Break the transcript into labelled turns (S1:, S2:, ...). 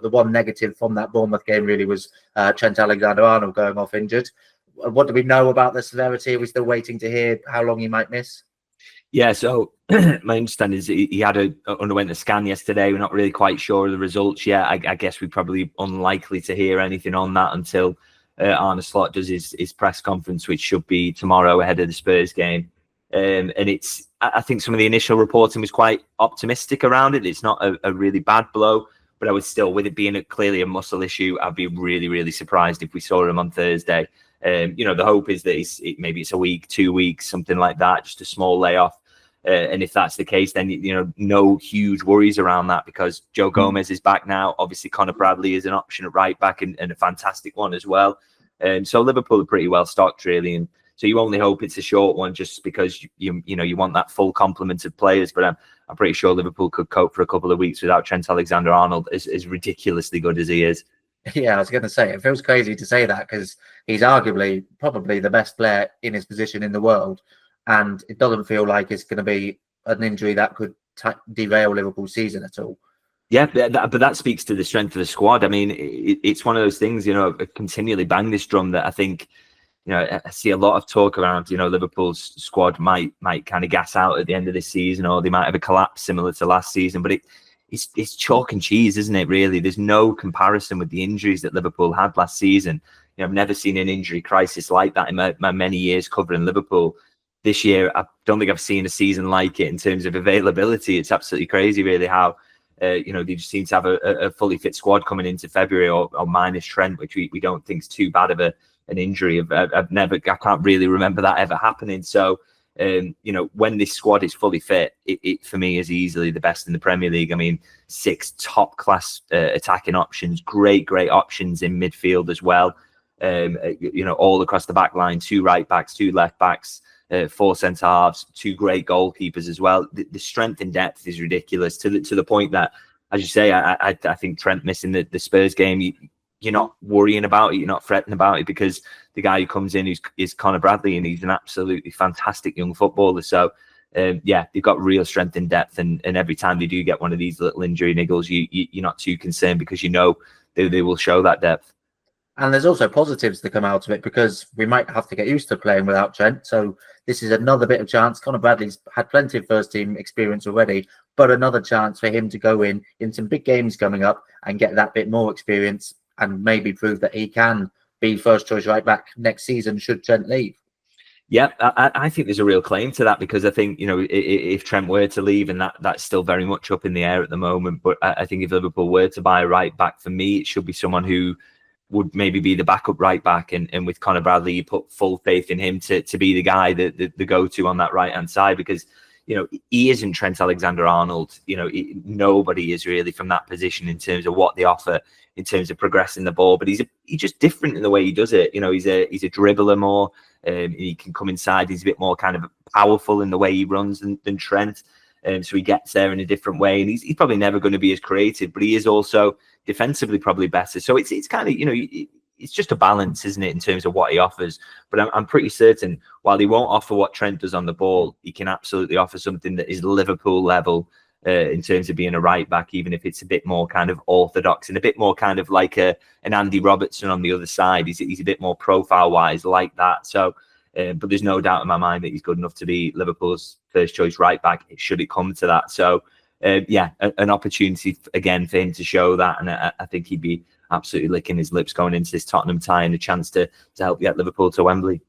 S1: The one negative from that Bournemouth game really was Trent Alexander-Arnold going off injured. What do we know about the severity? Are we still waiting to hear how long he might miss?
S2: Yeah, so my understanding is he underwent a scan yesterday. We're not really quite sure of the results yet. I guess we're probably unlikely to hear anything on that until Arne Slot does his press conference, which should be tomorrow ahead of the Spurs game. And I think some of the initial reporting was quite optimistic around it. It's not a really bad blow, but I would still, with it being clearly a muscle issue, I'd be really, really surprised if we saw him on Thursday. The hope is that maybe it's a week, 2 weeks, something like that, just a small layoff. And if that's the case, then, no huge worries around that, because Joe Gomez is back now. Obviously, Conor Bradley is an option at right back and a fantastic one as well. So Liverpool are pretty well stocked, really. And so you only hope it's a short one, just because you want that full complement of players. But I'm pretty sure Liverpool could cope for a couple of weeks without Trent Alexander-Arnold, as ridiculously good as he is.
S1: Yeah, I was going to say, it feels crazy to say that, because he's arguably probably the best player in his position in the world. And it doesn't feel like it's going to be an injury that could derail Liverpool's season at all.
S2: Yeah, but that speaks to the strength of the squad. I mean, it's one of those things, I continually bang this drum that I think, I see a lot of talk around, Liverpool's squad might kind of gas out at the end of this season, or they might have a collapse similar to last season. But it's chalk and cheese, isn't it, really? There's no comparison with the injuries that Liverpool had last season. I've never seen an injury crisis like that in my many years covering Liverpool. This year, I don't think I've seen a season like it in terms of availability. It's absolutely crazy, really, how they just seem to have a fully fit squad coming into February, or minus Trent, which we don't think is too bad of an injury. I can't really remember that ever happening. So, when this squad is fully fit, it for me is easily the best in the Premier League. I mean, 6 top class attacking options, great options in midfield as well. All across the back line, 2 right backs, 2 left backs. 4 centre halves, 2 great goalkeepers as well. The strength and depth is ridiculous to the point that, as you say, I think Trent missing the Spurs game, you're not worrying about it, you're not fretting about it, because the guy who comes in is Conor Bradley, and he's an absolutely fantastic young footballer. So they've got real strength and depth, and every time they do get one of these little injury niggles, you're not too concerned, because they will show that depth.
S1: And there's also positives to come out of it, because we might have to get used to playing without Trent. So this is another bit of chance. Conor Bradley's had plenty of first team experience already, but another chance for him to go in some big games coming up and get that bit more experience, and maybe prove that he can be first choice right back next season should Trent leave.
S2: Yeah, I think there's a real claim to that, because I think, if Trent were to leave, and that's still very much up in the air at the moment, but I think if Liverpool were to buy a right back, for me, it should be someone who would maybe be the backup right back, and with Conor Bradley, you put full faith in him to be the guy, the go-to on that right-hand side, because he isn't Trent Alexander-Arnold. Nobody is really from that position in terms of what they offer in terms of progressing the ball, but he's just different in the way he does it. He's a dribbler more. He can come inside. He's a bit more kind of powerful in the way he runs than Trent. So he gets there in a different way, and he's probably never going to be as creative, but he is also defensively probably better. So it's kind of, it's just a balance, isn't it, in terms of what he offers. But I'm pretty certain, while he won't offer what Trent does on the ball, he can absolutely offer something that is Liverpool level in terms of being a right back, even if it's a bit more kind of orthodox and a bit more kind of like an Andy Robertson on the other side. He's a bit more profile wise like that. So, but there's no doubt in my mind that he's good enough to be Liverpool's first choice right back, should it come to that. So, an opportunity again for him to show that, and I think he'd be absolutely licking his lips going into this Tottenham tie, and a chance to help get Liverpool to Wembley.